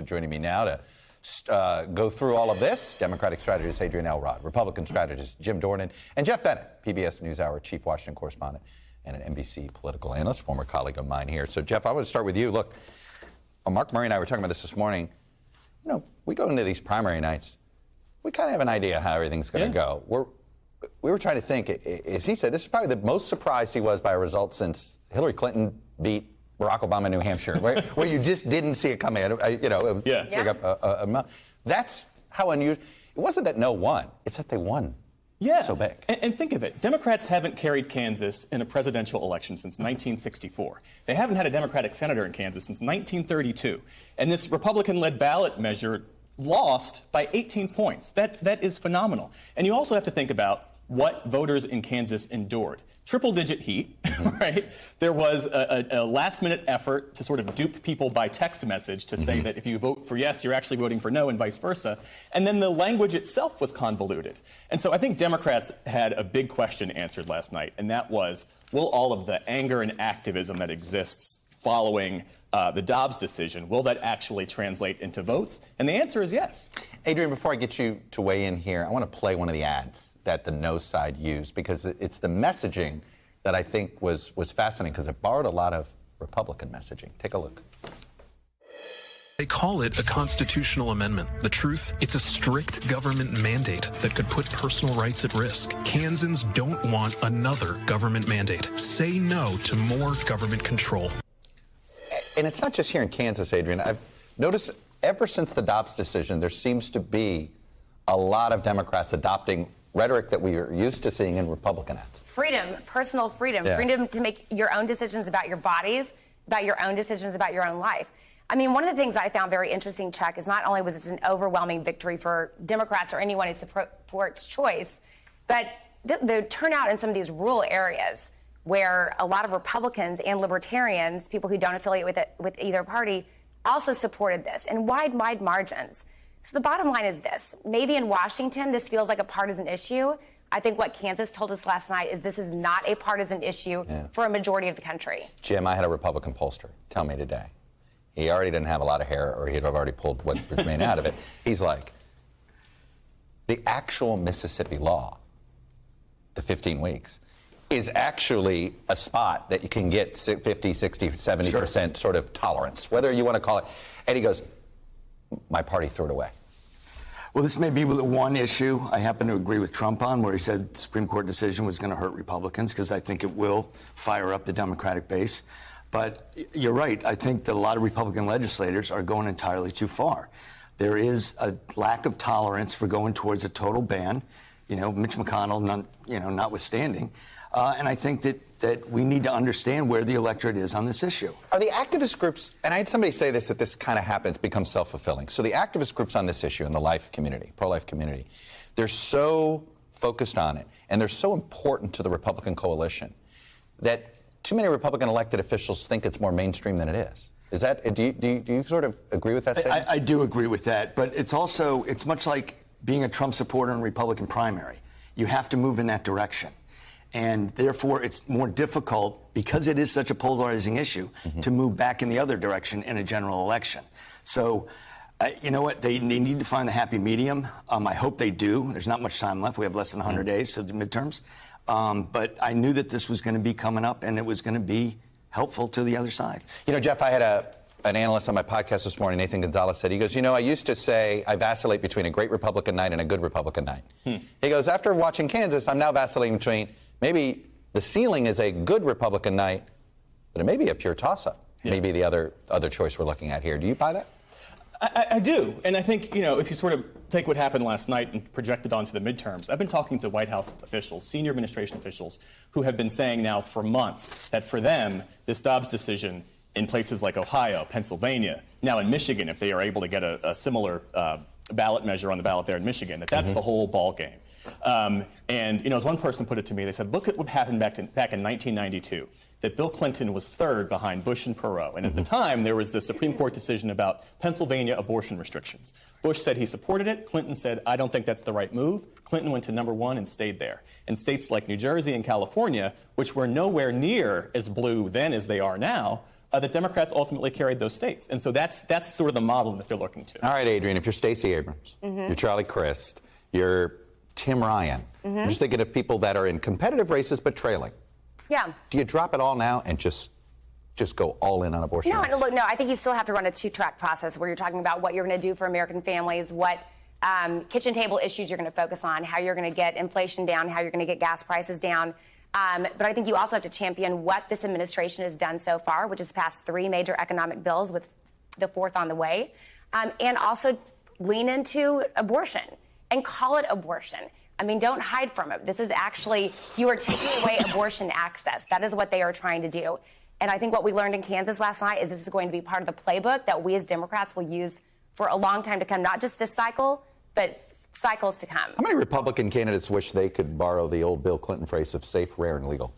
Joining me now to go through all of this, Democratic strategist Adrienne Elrod, Republican strategist Jim Dornan, and Geoff Bennett, PBS NewsHour chief Washington correspondent and an NBC political analyst, former colleague of mine here. So, Geoff, I want to start with you. Look, Mark Murray and I were talking about this morning. You know, we go into these primary nights, we kind of have an idea how everything's going to go. We were trying to think, as he said, this is probably the most surprised he was by a result since Hillary Clinton beat Barack Obama in New Hampshire, where you just didn't see it coming. That's how unusual. It wasn't that no won; it's that they won. So big. And think of it. Democrats haven't carried Kansas in a presidential election since 1964. They haven't had a Democratic senator in Kansas since 1932. And this Republican-led ballot measure lost by 18 points. That is phenomenal. And you also have to think about what voters in Kansas endured. Triple-digit heat, right? There was a last-minute effort to sort of dupe people by text message to say that if you vote for yes, you're actually voting for no, and vice versa. And then the language itself was convoluted. And so I think Democrats had a big question answered last night, and that was, will all of the anger and activism that exists following the Dobbs decision, will that actually translate into votes? And the answer is yes. Adrienne, before I get you to weigh in here, I want to play one of the ads that the no side used, because it's the messaging that I think was fascinating, because it borrowed a lot of Republican messaging. Take a look. They call it a constitutional amendment. The truth, it's a strict government mandate that could put personal rights at risk. Kansans don't want another government mandate. Say no to more government control. And it's not just here in Kansas, Adrienne. I've noticed ever since the Dobbs decision, there seems to be a lot of Democrats adopting rhetoric that we are used to seeing in Republican ads. Freedom, personal freedom, freedom to make your own decisions about your bodies, about your own decisions about your own life. I mean, one of the things I found very interesting, Chuck, is not only was this an overwhelming victory for Democrats or anyone who supports choice, but the turnout in some of these rural areas where a lot of Republicans and libertarians, people who don't affiliate with either party, also supported this in wide margins. So the bottom line is this. Maybe in Washington, this feels like a partisan issue. I think what Kansas told us last night is this is not a partisan issue for a majority of the country. Jim, I had a Republican pollster tell me today. He already didn't have a lot of hair, or he'd have already pulled what remained out of it. He's like, the actual Mississippi law, the 15 weeks, is actually a spot that you can get 50, 60, 70% sort of tolerance, whether you want to call it. And he goes, my party threw it away. Well, this may be the one issue I happen to agree with Trump on, where he said the Supreme Court decision was going to hurt Republicans, because I think it will fire up the Democratic base. But you're right. I think that a lot of Republican legislators are going entirely too far. There is a lack of tolerance for going towards a total ban, Mitch McConnell, notwithstanding. And I think that we need to understand where the electorate is on this issue. Are the activist groups, and I had somebody say this, that this kind of happens, becomes self-fulfilling. So the activist groups on this issue in the life community, pro-life community, they're so focused on it, and they're so important to the Republican coalition that too many Republican elected officials think it's more mainstream than it is. Is that, do you sort of agree with that statement? I do agree with that, but it's much like being a Trump supporter in a Republican primary. You have to move in that direction. And therefore, it's more difficult, because it is such a polarizing issue, to move back in the other direction in a general election. So, you know what? They need to find the happy medium. I hope they do. There's not much time left. We have less than 100 days to the midterms. But I knew that this was going to be coming up, and it was going to be helpful to the other side. Geoff, I had an analyst on my podcast this morning, Nathan Gonzalez, said, he goes, I used to say I vacillate between a great Republican night and a good Republican night. He goes, after watching Kansas, I'm now vacillating between maybe the ceiling is a good Republican night, but it may be a pure toss-up. Maybe the other choice we're looking at here. Do you buy that? I do. And I think, if you sort of take what happened last night and project it onto the midterms, I've been talking to White House officials, senior administration officials, who have been saying now for months that for them, this Dobbs decision in places like Ohio, Pennsylvania, now in Michigan, if they are able to get a similar ballot measure on the ballot there in Michigan, that's the whole ball game. And as one person put it to me, they said, look at what happened back in 1992, that Bill Clinton was third behind Bush and Perot. And at the time, there was the Supreme Court decision about Pennsylvania abortion restrictions. Bush said he supported it. Clinton said, I don't think that's the right move. Clinton went to number one and stayed there. And states like New Jersey and California, which were nowhere near as blue then as they are now, that Democrats ultimately carried those states. And so that's sort of the model that they're looking to. All right, Adrienne, if you're Stacey Abrams, you're Charlie Crist, you're Tim Ryan, I'm just thinking of people that are in competitive races but trailing. Yeah. Do you drop it all now and just go all in on abortion? No, look, no, I think you still have to run a two-track process where you're talking about what you're going to do for American families, what kitchen table issues you're going to focus on, how you're going to get inflation down, how you're going to get gas prices down. But I think you also have to champion what this administration has done so far, which is passed 3 major economic bills with the 4th on the way, and also lean into abortion and call it abortion. I mean, don't hide from it. This is actually, you are taking away abortion access. That is what they are trying to do. And I think what we learned in Kansas last night is this is going to be part of the playbook that we as Democrats will use for a long time to come, not just this cycle, but cycles to come. How many Republican candidates wish they could borrow the old Bill Clinton phrase of safe, rare, and legal?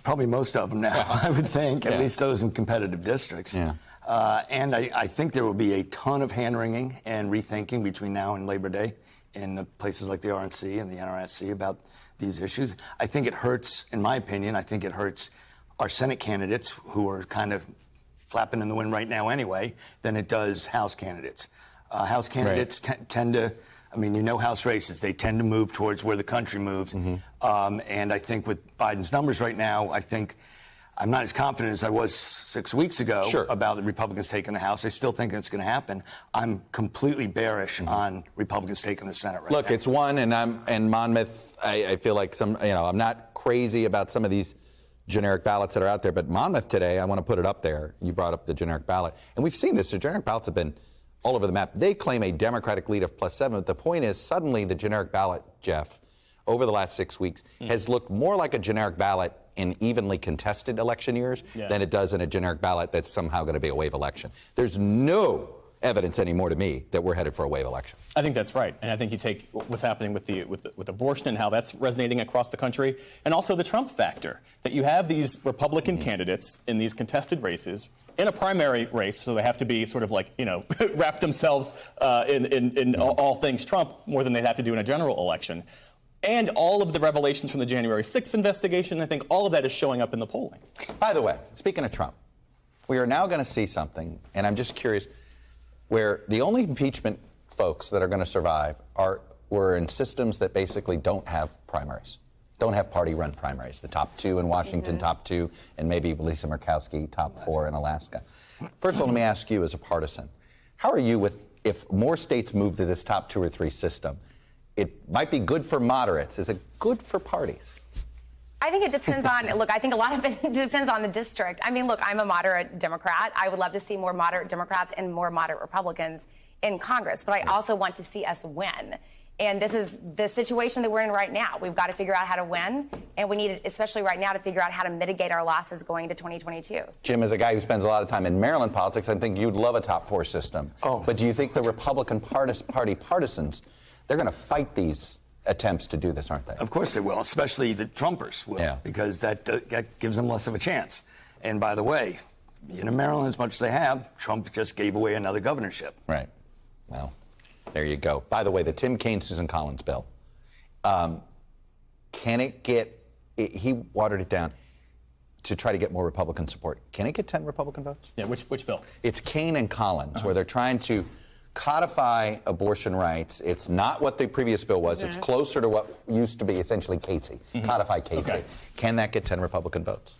Probably most of them now, I would think, at least those in competitive districts. Yeah. And I think there will be a ton of hand-wringing and rethinking between now and Labor Day in the places like the RNC and the NRSC about these issues. I think it hurts, in my opinion, I think it hurts our Senate candidates who are kind of flapping in the wind right now anyway than it does House candidates. House candidates tend to, I mean, you know House races, they tend to move towards where the country moves. And I think with Biden's numbers right now, I think I'm not as confident as I was 6 weeks ago about the Republicans taking the House. I still think it's going to happen. I'm completely bearish on Republicans taking the Senate right now. Look, it's one, and Monmouth, I feel like I'm not crazy about some of these generic ballots that are out there, but Monmouth today, I want to put it up there. You brought up the generic ballot, and we've seen this. The generic ballots have been all over the map. They claim a Democratic lead of +7, but the point is suddenly the generic ballot, Geoff, over the last 6 weeks has looked more like a generic ballot in evenly contested election years than it does in a generic ballot that's somehow going to be a wave election. There's no evidence anymore to me that we're headed for a wave election. I think that's right, and I think you take what's happening with abortion and how that's resonating across the country, and also the Trump factor, that you have these Republican candidates in these contested races in a primary race, so they have to be sort of like, wrap themselves in all things Trump more than they'd have to do in a general election. And all of the revelations from the January 6th investigation, I think all of that is showing up in the polling. By the way, speaking of Trump, we are now going to see something, and I'm just curious, where the only impeachment folks that are going to survive were in systems that basically don't have primaries, don't have party-run primaries. The top 2 in Washington, top 2, and maybe Lisa Murkowski, top 4 in Alaska. First of all, let me ask you as a partisan, how are you with, if more states move to this top 2 or 3 system, it might be good for moderates. Is it good for parties? I think it depends on, look, I think a lot of it depends on the district. I mean, look, I'm a moderate Democrat. I would love to see more moderate Democrats and more moderate Republicans in Congress, but I also want to see us win. And this is the situation that we're in right now. We've got to figure out how to win, and we need, especially right now, to figure out how to mitigate our losses going into 2022. Jim, as a guy who spends a lot of time in Maryland politics, I think you'd love a top 4 system. But do you think the Republican Party partisans, they're going to fight these attempts to do this, aren't they? Of course they will, especially the Trumpers will, because that gives them less of a chance. And by the way, in Maryland, as much as they have, Trump just gave away another governorship. Right. Well, there you go. By the way, the Tim Kaine, Susan Collins bill, can it get, he watered it down to try to get more Republican support. Can it get 10 Republican votes? Yeah, which bill? It's Kaine and Collins, where they're trying to codify abortion rights. It's not what the previous bill was. It's closer to what used to be essentially Casey, codify Casey. Okay. Can that get 10 Republican votes?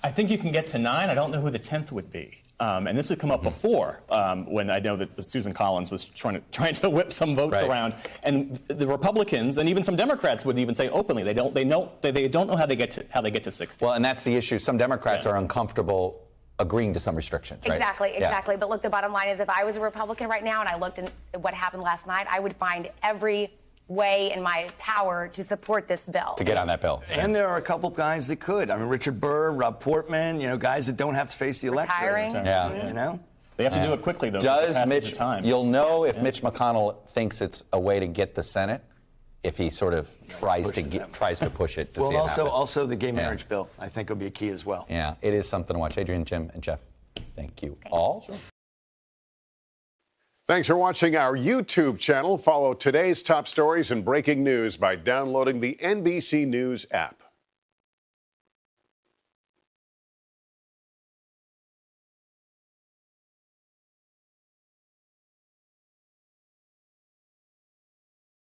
I think you can get to 9. I don't know who the 10th would be. And this had come up before when I know that Susan Collins was trying to whip some votes around. And the Republicans and even some Democrats would even say openly they don't know how they get to 60. Well, and that's the issue. Some Democrats are uncomfortable agreeing to some restrictions, right? Exactly. Yeah. But look, the bottom line is if I was a Republican right now and I looked at what happened last night, I would find every way in my power to support this bill. To get on that bill. And there are a couple guys that could. I mean, Richard Burr, Rob Portman, guys that don't have to face the election. Retiring. Yeah. They have to do it quickly, though. Does Mitch, you'll know if Mitch McConnell thinks it's a way to get the Senate, if he sort of tries to push it to see it happen. Also the gay marriage bill, I think, will be a key as well. Yeah, it is something to watch. Adrienne, Jim, and Geoff, thank you all. Sure. Thanks for watching our YouTube channel. Follow today's top stories and breaking news by downloading the NBC News app.